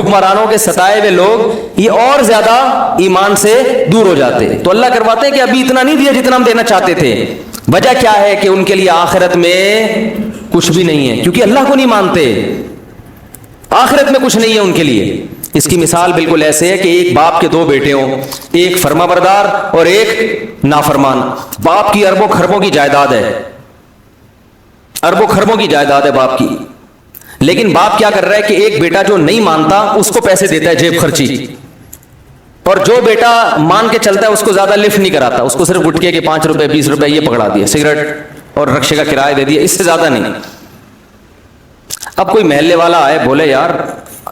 حکمرانوں کے ستائے ہوئے لوگ یہ اور زیادہ ایمان سے دور ہو جاتے. تو اللہ کرواتے ہیں کہ ابھی اتنا نہیں دیا جتنا ہم دینا چاہتے تھے. وجہ کیا ہے کہ ان کے لیے آخرت میں کچھ بھی نہیں ہے, کیونکہ اللہ کو نہیں مانتے. آخرت میں کچھ نہیں ہے ان کے لیے. اس کی مثال بالکل ایسے ہے کہ ایک باپ کے دو بیٹے ہوں, ایک فرما بردار اور ایک نافرمان. باپ کی اربوں خربوں کی جائیداد ہے, اربوں خربوں کی جائیداد ہے باپ کی, لیکن باپ کیا کر رہا ہے کہ ایک بیٹا جو نہیں مانتا اس کو پیسے دیتا ہے جیب خرچی, اور جو بیٹا مان کے چلتا ہے اس کو زیادہ لفٹ نہیں کراتا, اس کو صرف گٹکے کے 5 روپے 20 روپے یہ پکڑا دیا, سگریٹ اور رکشے کا کرایہ دے دیا, اس سے زیادہ نہیں. اب کوئی محلے والا آئے بولے یار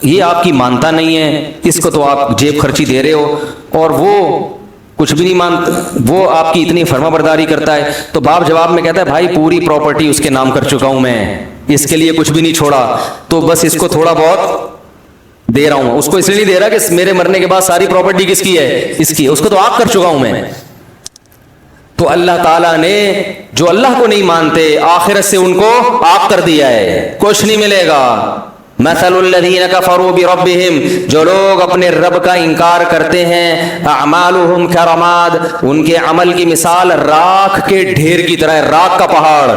یہ آپ کی مانتا نہیں ہے, اس کو تو آپ جیب خرچی دے رہے ہو اور وہ کچھ بھی نہیں مانتا, وہ آپ کی اتنی فرما برداری کرتا ہے. تو باپ جواب میں کہتا ہے بھائی پوری پراپرٹی اس کے نام کر چکا ہوں میں, اس کے لیے کچھ بھی نہیں چھوڑا, تو بس اس کو تھوڑا بہت دے رہا ہوں. اس کو اس لیے نہیں دے رہا کہ میرے مرنے کے بعد ساری پراپرٹی کس کی ہے, اس کی, اس کو تو آپ کر چکا ہوں میں. تو اللہ تعالیٰ نے جو اللہ کو نہیں مانتے آخرت سے ان کو آپ کر دیا ہے, کچھ نہیں ملے گا. مثل الذین کفروا بربہم, جو لوگ اپنے رب کا انکار کرتے ہیں, اعمالہم کرماد, ان کے عمل کی مثال راکھ کے ڈھیر کی طرح ہے, راکھ کا پہاڑ.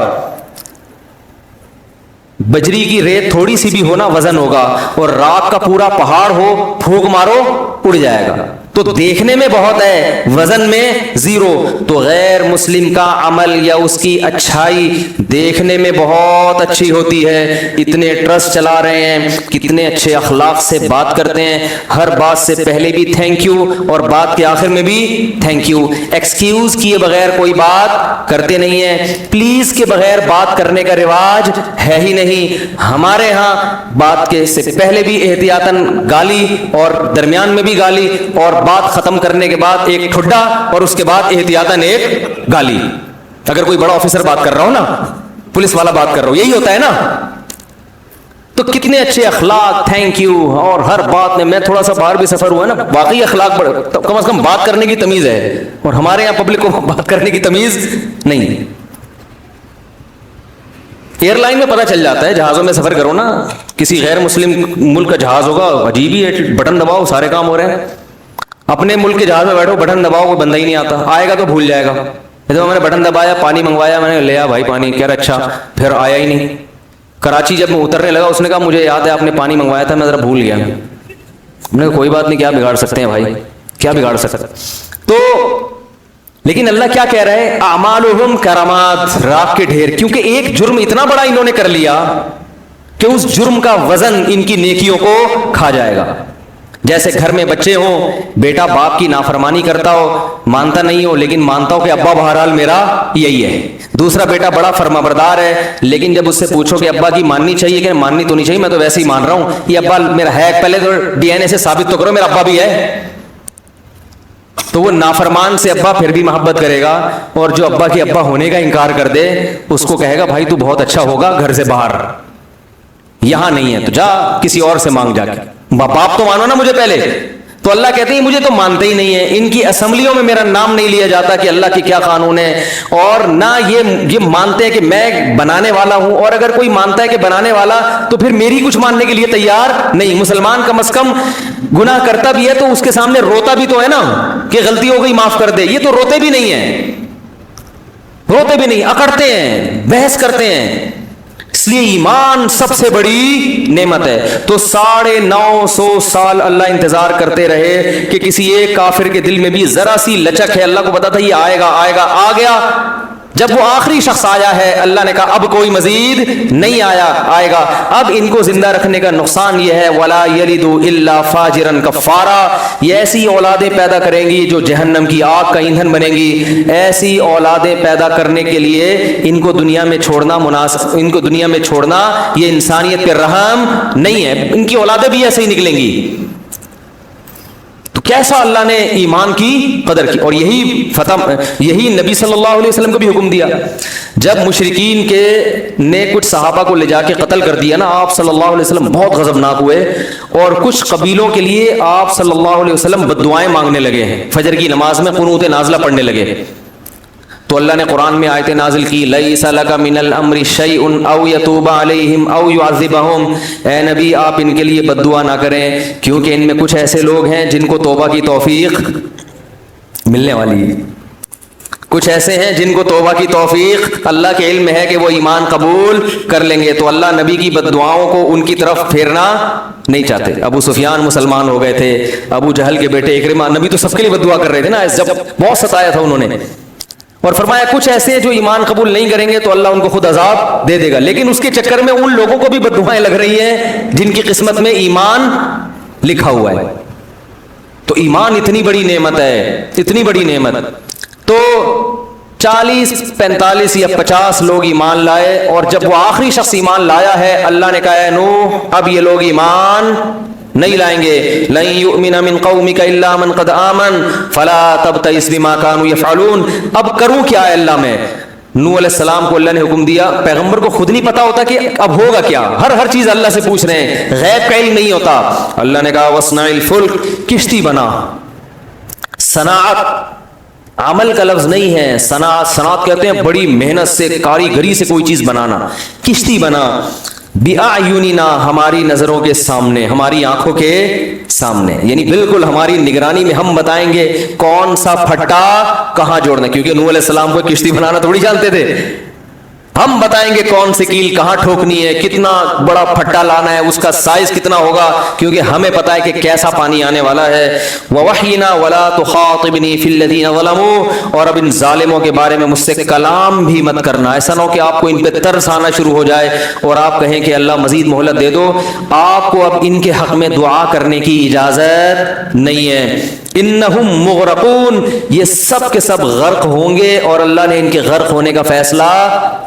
بجری کی ریت تھوڑی سی بھی ہونا وزن ہوگا, اور راکھ کا پورا پہاڑ ہو پھونک مارو اڑ جائے گا. تو دیکھنے میں بہت ہے, وزن میں زیرو. تو غیر مسلم کا عمل یا اس کی اچھائی دیکھنے میں بہت اچھی ہوتی ہے, اتنے ٹرسٹ چلا رہے ہیں, کتنے اچھے اخلاق سے بات کرتے ہیں, ہر بات سے پہلے بھی تھینک یو اور بات کے آخر میں بھی تھینک یو, ایکسکیوز کیے بغیر کوئی بات کرتے نہیں ہیں, پلیز کے بغیر بات کرنے کا رواج ہے ہی نہیں. ہمارے ہاں بات کے سے پہلے بھی احتیاطاً گالی اور درمیان میں بھی گالی, اور بات ختم کرنے کے بعد ایک ٹھڈا اور اس کے بعد احتیاطاً ایک گالی. اگر کوئی بڑا آفیسر بات کر رہا ہو نا, پولیس والا بات کر رہا ہو, یہی ہوتا ہے نا. تو کتنے اچھے اخلاق, تھینک یو, اور ہر بات میں تھوڑا سا باہر بھی سفر ہوا ہے نا, واقعی اخلاق کم از کم بات کرنے کی تمیز ہے, اور ہمارے یہاں پبلک کو بات کرنے کی تمیز نہیں. ایئر لائن میں پتہ چل جاتا ہے, جہازوں میں سفر کرو نا, کسی غیر مسلم ملک کا جہاز ہوگا, عجیب ہی ہے, بٹن دباؤ سارے کام ہو رہے ہیں. اپنے ملک کے جہاز میں بیٹھو, بٹن دباؤ کوئی بندہ ہی نہیں آتا, آئے گا تو بھول جائے گا. میں نے بٹن دبایا, پانی منگوایا, میں نے لیا بھائی پانی, کہہ رہا اچھا, پھر آیا ہی نہیں. کراچی جب میں اترنے لگا اس نے کہا مجھے یاد ہے آپ نے پانی منگوایا تھا, میں ذرا بھول گیا. ہم نے کہا کوئی بات نہیں, کیا بگاڑ سکتے ہیں بھائی, کیا بگاڑ سکتے. تو لیکن اللہ کیا کہہ رہا ہے, اعمالہم کرماد, راکھ کے ڈھیر, کیونکہ ایک جرم اتنا بڑا انہوں نے کر لیا کہ اس جرم کا وزن ان کی نیکیوں کو کھا جائے گا. جیسے گھر میں بچے ہوں, بیٹا باپ کی نافرمانی کرتا ہو, مانتا نہیں ہو, لیکن مانتا ہو کہ ابا بہرحال میرا یہی ہے. دوسرا بیٹا بڑا فرما بردار ہے, لیکن جب اس سے پوچھو کہ ابا کی ماننی چاہیے کہ ماننی تو نہیں چاہیے, میں تو ویسے ہی مان رہا ہوں, یہ ابا میرا ہے, پہلے تو ڈی این اے سے ثابت تو کرو میرا ابا بھی ہے. تو وہ نافرمان سے ابا پھر بھی محبت کرے گا, اور جو ابا کے ابا ہونے کا انکار کر دے اس کو کہے گا بھائی تو بہت اچھا ہوگا گھر سے باہر, یہاں نہیں ہے تو جا کسی اور سے مانگ جا کے, باپ تو مانو نا مجھے پہلے. تو اللہ کہتے ہیں مجھے تو مانتے ہی نہیں ہے, ان کی اسمبلیوں میں میرا نام نہیں لیا جاتا کہ اللہ کی کیا قانون ہے, اور نہ یہ مانتے ہیں کہ میں بنانے والا ہوں, اور اگر کوئی مانتا ہے کہ بنانے والا تو پھر میری کچھ ماننے کے لیے تیار نہیں. مسلمان کم از کم گناہ کرتا بھی ہے تو اس کے سامنے روتا بھی تو ہے نا کہ غلطی ہو گئی معاف کر دے, یہ تو روتے بھی نہیں ہیں, روتے بھی نہیں, اکڑتے ہیں, بحث کرتے ہیں. اس لیے ایمان سب سے بڑی نعمت ہے. تو 950 سال اللہ انتظار کرتے رہے کہ کسی ایک کافر کے دل میں بھی ذرا سی لچک ہے, اللہ کو پتا تھا یہ آئے گا آئے گا, آ گیا. جب وہ آخری شخص آیا ہے اللہ نے کہا اب کوئی مزید نہیں آئے گا. اب ان کو زندہ رکھنے کا نقصان یہ ہے, ولا یلدوا الا فاجرا کفارا, یہ ایسی اولادیں پیدا کریں گی جو جہنم کی آگ کا ایندھن بنیں گی. ایسی اولادیں پیدا کرنے کے لیے ان کو دنیا میں چھوڑنا مناسب, ان کو دنیا میں چھوڑنا یہ انسانیت پہ رحم نہیں ہے. ان کی اولادیں بھی ایسے ہی نکلیں گی. تو کیسا اللہ نے ایمان کی قدر کی, اور یہی نبی صلی اللہ علیہ وسلم کو بھی حکم دیا. جب مشرکین نے کچھ صحابہ کو لے جا کے قتل کر دیا نا, آپ صلی اللہ علیہ وسلم بہت غضبناک ہوئے, اور کچھ قبیلوں کے لیے آپ صلی اللہ علیہ وسلم بد دعائیں مانگنے لگے ہیں, فجر کی نماز میں قنوت نازلہ پڑھنے لگے. تو اللہ نے قرآن میں آیتیں نازل کی لیس لک من الامر شیء او یتوب علیہم او یعذبہم، اے نبی آپ ان کے لیے بد دعا نہ کریں کیونکہ ان میں کچھ ایسے لوگ ہیں جن کو توبہ کی توفیق ملنے والی ہے، کچھ ایسے ہیں جن کو توبہ کی توفیق اللہ کے علم میں ہے کہ وہ ایمان قبول کر لیں گے، تو اللہ نبی کی بد دعاؤں کو ان کی طرف پھیرنا نہیں چاہتے۔ ابو سفیان مسلمان ہو گئے تھے، ابو جہل کے بیٹے اکرمہ، نبی تو سب کے لیے بد دعا کر رہے تھے نا، جب بہت ستایا تھا انہوں نے، اور فرمایا کچھ ایسے جو ایمان قبول نہیں کریں گے تو اللہ ان کو خود عذاب دے دے گا، لیکن اس کے چکر میں ان لوگوں کو بھی بد دعائیں لگ رہی ہیں جن کی قسمت میں ایمان لکھا ہوا ہے۔ تو ایمان اتنی بڑی نعمت ہے، اتنی بڑی نعمت، تو 40 45 یا 50 لوگ ایمان لائے، اور جب وہ آخری شخص ایمان لایا ہے اللہ نے کہا اے نوح اب یہ لوگ ایمان نہیں لائیں گے، لن یؤمن من قومک الا من قد آمن فلا تبتئس بما كانوا يفعلون، اب کروں کیا ہے اللہ میں؟ نوح علیہ السلام کو اللہ نے حکم دیا، پیغمبر کو خود نہیں پتا ہوتا کہ اب ہوگا کیا، ہر چیز اللہ سے پوچھ رہے ہیں، غیب کا علم نہیں ہوتا۔ اللہ نے کہا وَاصْنَعِ الْفُلْكَ، کشتی بنا۔ صناعت عمل کا لفظ نہیں ہے، صنعت کہتے ہیں بڑی محنت سے، کاریگری سے کوئی چیز بنانا، کشتی بنا، بِأَعْيُنِنَا، ہماری نظروں کے سامنے، ہماری آنکھوں کے سامنے، یعنی بالکل ہماری نگرانی میں ہم بتائیں گے کون سا پھٹا کہاں جوڑنا، کیونکہ نوح علیہ السلام کو کشتی بنانا تھوڑی جانتے تھے، ہم بتائیں گے کون سی کیل کہاں ٹھوکنی ہے، کتنا بڑا پھٹا لانا ہے، اس کا سائز کتنا ہوگا، کیونکہ ہمیں پتا ہے کہ کیسا پانی آنے والا ہے۔ وَوَحْيِنَا وَلَا تُخَاطِبْنِي فِي الَّذِينَ ظَلَمُوا، اور اب ان ظالموں کے بارے میں مجھ سے کلام بھی مت کرنا، ایسا نہ ہو کہ آپ کو ان پہ ترس آنا شروع ہو جائے اور آپ کہیں کہ اللہ مزید مہلت دے دو، آپ کو اب ان کے حق میں دعا کرنے کی اجازت نہیں ہے۔ انہم مغرقون، یہ سب کے سب غرق ہوں گے، اور اللہ نے ان کے غرق ہونے کا فیصلہ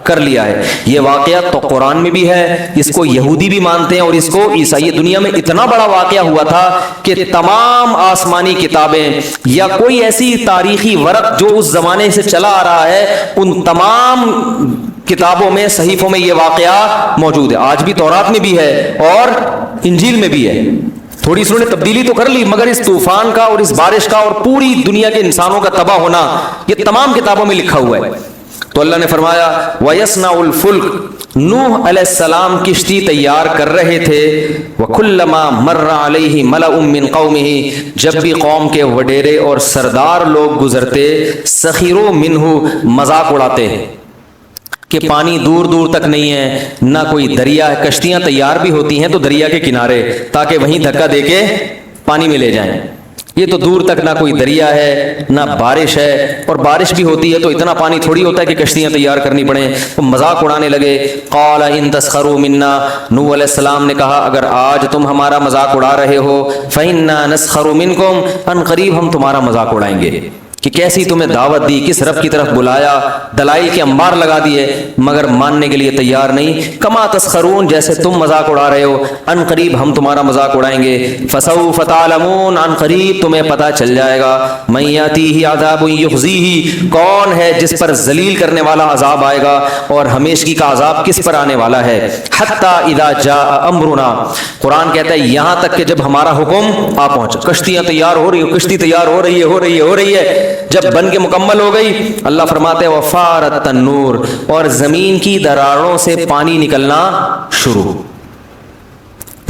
کر لیا ہے۔ یہ واقعہ تو قرآن میں بھی ہے، اس کو یہودی بھی مانتے ہیں اور اس کو عیسائی۔ دنیا میں اتنا بڑا واقعہ ہوا تھا کہ تمام آسمانی کتابیں یا کوئی ایسی تاریخی ورق جو اس زمانے سے چلا آ رہا ہے، ان تمام کتابوں میں، صحیفوں میں یہ واقعہ موجود ہے۔ آج بھی تورات میں بھی ہے اور انجیل میں بھی ہے، تھوڑی سی انہوں نے تبدیلی تو کر لی، مگر اس طوفان کا اور اس بارش کا اور پوری دنیا کے انسانوں کا تباہ ہونا یہ تمام کتابوں میں لکھا ہوا ہے۔ تو اللہ نے فرمایا وَيَصْنَعُ الْفُلْكَ، نوح علیہ السلام کشتی تیار کر رہے تھے، وَكُلَّمَا مَرَّ عَلَيْهِ مَلَأٌ مِّن قَوْمِهِ، جب بھی قوم کے وڈیرے اور سردار لوگ گزرتے، سخروا منہ، مذاق اڑاتے کہ پانی دور دور تک نہیں ہے، نہ کوئی دریا ہے، کشتیاں تیار بھی ہوتی ہیں تو دریا کے کنارے تاکہ وہیں دھکا دے کے پانی میں لے جائیں، یہ تو دور تک نہ کوئی دریا ہے نہ بارش ہے، اور بارش بھی ہوتی ہے تو اتنا پانی تھوڑی ہوتا ہے کہ کشتیاں تیار کرنی پڑیں، تو مذاق اڑانے لگے۔ قال ان تسخروا منا، نوح علیہ السلام نے کہا اگر آج تم ہمارا مذاق اڑا رہے ہو، فإنا نسخر منکم، ان قریب ہم تمہارا مذاق اڑائیں گے، کہ کیسی تمہیں دعوت دی، کس رب کی طرف بلایا، دلائل کے انبار لگا دیے مگر ماننے کے لیے تیار نہیں۔ کما تسخرون، جیسے تم مذاق اڑا رہے ہو، ان قریب ہم تمہارا مذاق اڑائیں گے۔ فسوف تعلمون، ان قریب تمہیں پتہ چل جائے گا، من یاتیہ عذاب یخزیہ، کون ہے جس پر ذلیل کرنے والا عذاب آئے گا اور ہمیشگی کا عذاب کس پر آنے والا ہے۔ حتی اذا جاء امرنا، قرآن کہتا ہے یہاں تک کہ جب ہمارا حکم آ پہنچا، کشتیاں تیار ہو رہی ہو، کشتی تیار ہو رہی ہے، جب بن کے مکمل ہو گئی، اللہ فرماتے ہیں وفارت تنور، اور زمین کی دراڑوں سے پانی نکلنا شروع،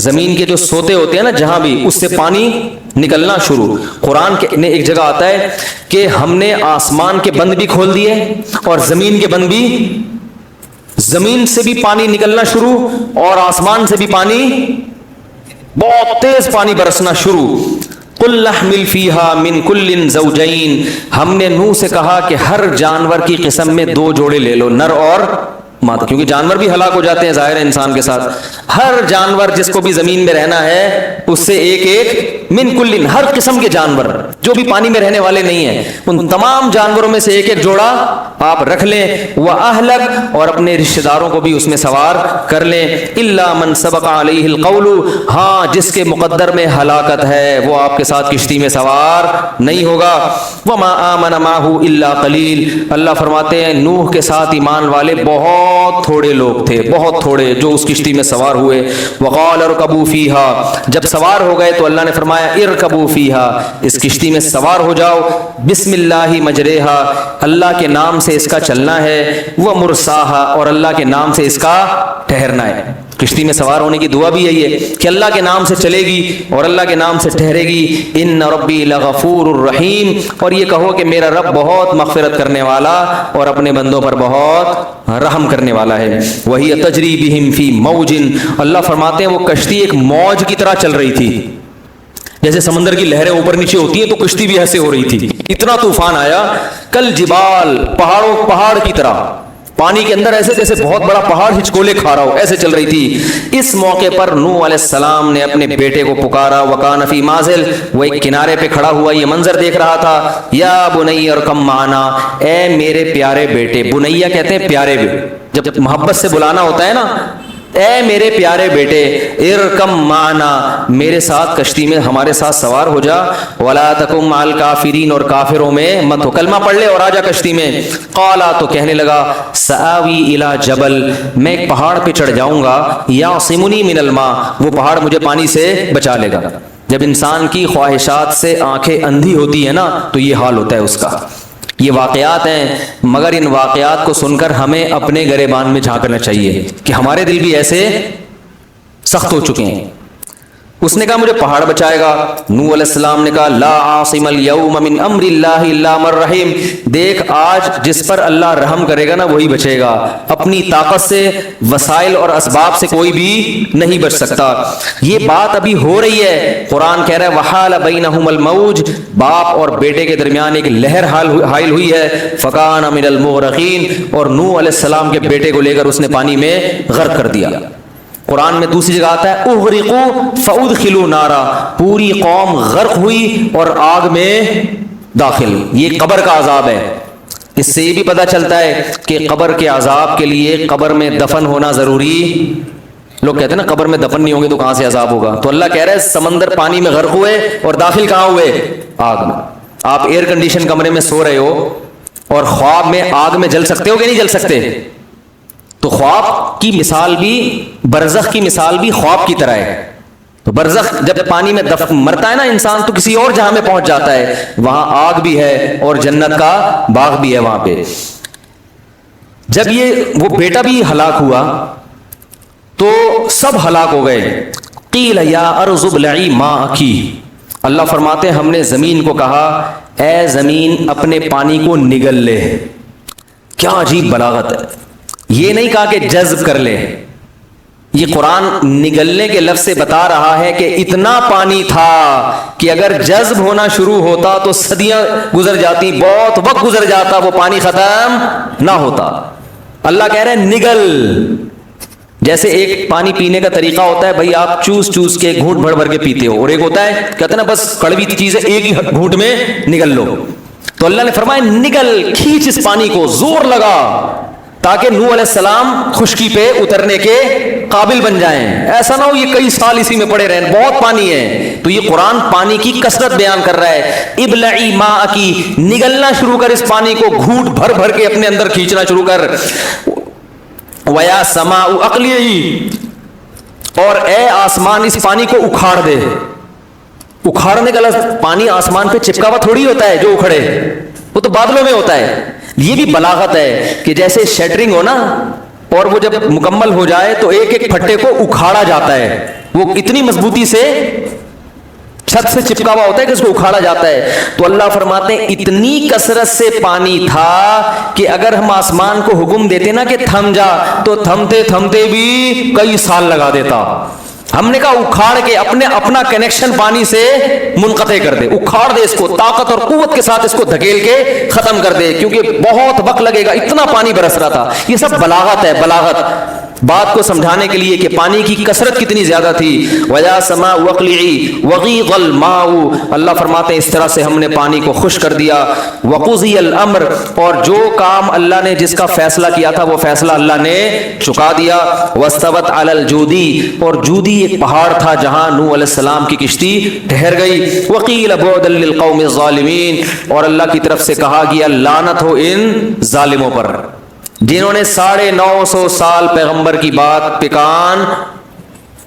زمین کے جو سوتے ہوتے ہیں نا جہاں بھی، اس سے پانی نکلنا شروع۔ قرآن نے ایک جگہ آتا ہے کہ ہم نے آسمان کے بند بھی کھول دیے اور زمین کے بند بھی، زمین سے بھی پانی نکلنا شروع اور آسمان سے بھی پانی، بہت تیز پانی برسنا شروع۔ قُلْ احْمِلْ فِيهَا مِنْ كُلٍّ زَوْجَيْنِ، ہم نے نوح سے کہا کہ ہر جانور کی قسم میں 2 جوڑے لے لو، نر اور مادہ، کیونکہ جانور بھی ہلاک ہو جاتے ہیں ظاہر ہے انسان کے ساتھ، ہر جانور جس کو بھی زمین میں رہنا ہے اس سے ایک من کلن، ہر قسم کے جانور جو بھی پانی میں رہنے والے نہیں ہیں ان تمام جانوروں میں سے ایک جوڑا آپ رکھ لیں، وَأَهْلَكَ، اور اپنے رشتہ داروں کو بھی اس میں سوار کر لیں، إِلَّا مَنْ سَبَقَ عَلَيْهِ الْقَوْلُ، ہاں جس کے مقدر میں ہلاکت ہے وہ آپ کے ساتھ کشتی میں سوار نہیں ہوگا۔ وَمَا آمَنَ مَعَهُ إِلَّا قَلِيلٌ، اللہ فرماتے ہیں نوح کے ساتھ ایمان والے بہت تھوڑے لوگ تھے، بہت تھوڑے جو اس کشتی میں سوار ہوئے۔ وَقَالَ ارْكَبُوا فِيهَا، جب سوار ہو گئے تو اللہ نے فرمایا ارْكَبُوا فِيهَا، اس کشتی میں سوار ہو جاؤ, بسم اللہ مجریہا, اللہ کے نام سے اس کا چلنا ہے, وہ مرساہا, اور اللہ کے نام سے اس کا ٹھہرنا ہے. کشتی میں سوار ہونے کی دعا بھی یہی ہے کہ اللہ کے نام سے چلے گی اور اللہ کے نام سے ٹھہرے گی. ان ربی لغفور الرحیم, اور یہ کہو کہ میرا رب بہت مغفرت کرنے والا اور اپنے بندوں پر بہت رحم کرنے والا ہے. وہی تجری بہم فی موج, اللہ فرماتے ہیں وہ کشتی ایک موج کی طرح چل رہی تھی. جیسے سمندر کی لہریں اوپر نیچے ہوتی ہیں تو کشتی بھی ایسے ہو رہی تھی. اتنا طوفان آیا, کل جبال, پہاڑ کی طرح, پانی کے اندر ایسے جیسے بہت بڑا پہاڑ ہچکولے کھا رہا ہو, ایسے چل رہی تھی. اس موقع پر نوح علیہ السلام نے اپنے بیٹے کو پکارا, وکان فی مازل, وہ ایک کنارے پہ کھڑا ہوا یہ منظر دیکھ رہا تھا. یا بنی ارکم معنا, اے میرے پیارے بیٹے, بنیا کہتے ہیں پیارے بیٹے, جب محبت سے بلانا ہوتا ہے نا, اے میرے پیارے بیٹے, ارکم معنا, میرے ساتھ کشتی میں ہمارے ساتھ سوار ہو جا, ولا تکم مع الکافرین, اور کافروں میں مت ہو, کلمہ پڑھ لے اور آ جا کشتی میں. قالا, تو کہنے لگا, سآوی الی جبل, میں ایک پہاڑ پہ چڑھ جاؤں گا, یعصمنی من الماء, وہ پہاڑ مجھے پانی سے بچا لے گا. جب انسان کی خواہشات سے آنکھیں اندھی ہوتی ہے نا تو یہ حال ہوتا ہے اس کا. یہ واقعات ہیں, مگر ان واقعات کو سن کر ہمیں اپنے گریبان میں جھانکنا چاہیے کہ ہمارے دل بھی ایسے سخت ہو چکے ہیں. اس نے کہا مجھے پہاڑ بچائے گا. نوح علیہ السلام نے کہا لا عاصم اليوم من امر اللہ الا من رحم, دیکھ آج جس پر اللہ رحم کرے گا نا وہی بچے گا, اپنی طاقت سے, وسائل اور اسباب سے کوئی بھی نہیں بچ سکتا. یہ بات ابھی ہو رہی ہے, قرآن کہہ رہا ہے وحال بینہم الموج, باپ اور بیٹے کے درمیان ایک لہر حائل ہوئی ہے. فکان من المغرقین, اور نوح علیہ السلام کے بیٹے کو لے کر اس نے پانی میں غرق کر دیا. قرآن میں دوسری جگہ آتا ہے اغرقوا فادخلوا نارا, پوری قوم غرق ہوئی اور آگ میں داخل. یہ قبر کا عذاب ہے. اس سے یہ بھی پتہ چلتا ہے کہ قبر کے عذاب کے لیے قبر میں دفن ہونا ضروری. لوگ کہتے ہیں نا قبر میں دفن نہیں ہوں گے تو کہاں سے عذاب ہوگا, تو اللہ کہہ رہا ہے سمندر پانی میں غرق ہوئے اور داخل کہاں ہوئے, آگ میں. آپ ایئر کنڈیشن کمرے میں سو رہے ہو اور خواب میں آگ میں جل سکتے ہو کہ نہیں جل سکتے؟ تو خواب کی مثال بھی, برزخ کی مثال بھی خواب کی طرح ہے. تو برزخ جب پانی میں مرتا ہے نا انسان تو کسی اور جہاں میں پہنچ جاتا ہے, وہاں آگ بھی ہے اور جنت کا باغ بھی ہے وہاں پہ. جب یہ وہ بیٹا بھی ہلاک ہوا تو سب ہلاک ہو گئے. قیل یا ارض ابلعی ماءکی, اللہ فرماتے ہیں ہم نے زمین کو کہا اے زمین اپنے پانی کو نگل لے. کیا عجیب بلاغت ہے, یہ نہیں کہا کہ جذب کر لے, یہ قرآن نگلنے کے لفظ سے بتا رہا ہے کہ اتنا پانی تھا کہ اگر جذب ہونا شروع ہوتا تو صدیاں گزر جاتی, بہت وقت گزر جاتا, وہ پانی ختم نہ ہوتا. اللہ کہہ رہے ہیں نگل. جیسے ایک پانی پینے کا طریقہ ہوتا ہے, بھائی آپ چوس کے گھونٹ بھر بھر کے پیتے ہو, اور ایک ہوتا ہے کہتے ہیں نا بس کڑوی چیز ہے ایک ہی گھونٹ میں نگل لو. تو اللہ نے فرمایا نگل, کھینچ اس پانی کو, زور لگا, تاکہ نوح علیہ السلام خشکی پہ اترنے کے قابل بن جائیں. ایسا نہ ہو یہ کئی سال اسی میں پڑے رہیں, بہت پانی ہے. تو یہ قرآن پانی کی کثرت بیان کر رہا ہے. ابلعی ماءکی, نگلنا شروع کر اس پانی کو, گھونٹ بھر بھر کے اپنے اندر کھینچنا شروع کر. ویا سماء اقلیعی, اور اے آسمان اس پانی کو اکھاڑ دے. اکھاڑنے کا لفظ, پانی آسمان پہ چپکا ہوا تھوڑی ہوتا ہے جو اکھڑے, وہ تو بادلوں میں ہوتا ہے. یہ بھی بلاغت ہے کہ جیسے شیٹرنگ ہو نا, اور وہ جب مکمل ہو جائے تو ایک ایک پھٹے کو اکھاڑا جاتا ہے, وہ اتنی مضبوطی سے چھت سے چپکا ہوا ہوتا ہے کہ اس کو اکھاڑا جاتا ہے. تو اللہ فرماتے ہیں اتنی کثرت سے پانی تھا کہ اگر ہم آسمان کو حکم دیتے نا کہ تھم جا, تو تھمتے تھمتے بھی کئی سال لگا دیتا. ہم نے کہا اکھاڑ کے اپنا کنیکشن پانی سے منقطع کر دے, اکھاڑ دے اس کو, طاقت اور قوت کے ساتھ اس کو دھکیل کے ختم کر دے, کیونکہ بہت وقت لگے گا, اتنا پانی برس رہا تھا. یہ سب بلاغت ہے, بلاغت بات کو سمجھانے کے لیے کہ پانی کی کثرت کتنی زیادہ تھی. وَيَا سَمَاءُ وَقْلِعِي وَغِيضَ الْمَاءُ, اللہ فرماتے ہیں اس طرح سے ہم نے پانی کو خشک کر دیا. وَقُضِيَ الْأَمْرُ, اور جو کام اللہ نے جس کا فیصلہ کیا تھا وہ فیصلہ اللہ نے چکا دیا. وَاسْتَوَتْ عَلَى الْجُودِي, اور جودی ایک پہاڑ تھا جہاں نوح علیہ السلام کی کشتی ٹھہر گئی. وَقِيلَ بُعْدًا لِلْقَوْمِ الظَّالِمِينَ, اور اللہ کی طرف سے کہا گیا لعنت ہو ان ظالموں پر جنہوں نے 950 سال پیغمبر کی بات پہ کان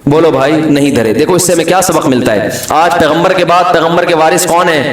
بولو بھائی نہیں دھرے. دیکھو اس سے ہمیں کیا سبق ملتا ہے. آج پیغمبر کے بعد پیغمبر کے وارث کون ہیں؟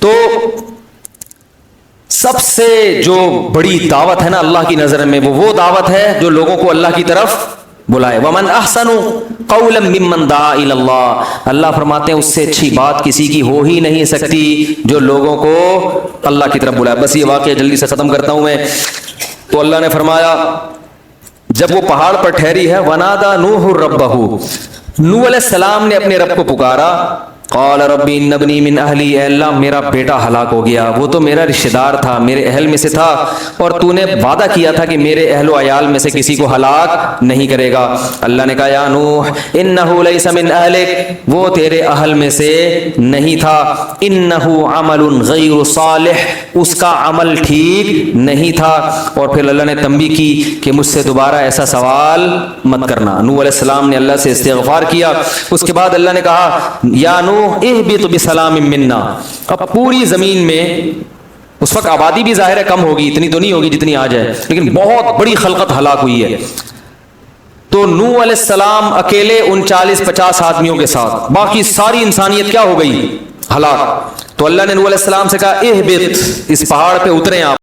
تو سب سے جو بڑی دعوت ہے نا اللہ کی نظر میں وہ دعوت ہے جو لوگوں کو اللہ کی طرف بلائے. ومن احسن قولا ممن دعا الی اللہ, اللہ فرماتے ہیں اس سے اچھی بات کسی کی ہو ہی نہیں سکتی جو لوگوں کو اللہ کی طرف بلائے. بس یہ واقعہ جلدی سے ختم کرتا ہوں میں. تو اللہ نے فرمایا جب وہ پہاڑ پر ٹھہری ہے, ونادا نوح ربہ, نوح علیہ السلام نے اپنے رب کو پکارا. قال ربی ان ابنی من اہلی, اے اللہ میرا بیٹا ہلاک ہو گیا, وہ تو میرا رشتہ دار تھا, میرے اہل میں سے تھا, اور تو نے وعدہ کیا تھا کہ میرے اہل و عیال میں سے کسی کو ہلاک نہیں کرے گا. اللہ نے کہا یا نوح انہ لیس من اہلک, وہ تیرے اہل میں سے نہیں تھا, انہ عمل غیر صالح, اس کا عمل ٹھیک نہیں تھا. اور پھر اللہ نے تنبیہ کی کہ مجھ سے دوبارہ ایسا سوال مت کرنا. نوح علیہ السلام نے اللہ سے استغفار کیا. اس کے بعد اللہ نے کہا یا نوح اہبط بسلام منا. اب پوری زمین میں اس وقت آبادی بھی ظاہر ہے کم ہوگی, اتنی تو نہیں ہوگی جتنی آج ہے, لیکن بہت بڑی خلقت ہلاک ہوئی ہے. تو نوح علیہ السلام اکیلے ان 40-50 آدمیوں کے ساتھ, باقی ساری انسانیت کیا ہو گئی, ہلاک. تو اللہ نے نوح علیہ السلام سے کہا اہبط, اس پہاڑ پہ اتریں آپ.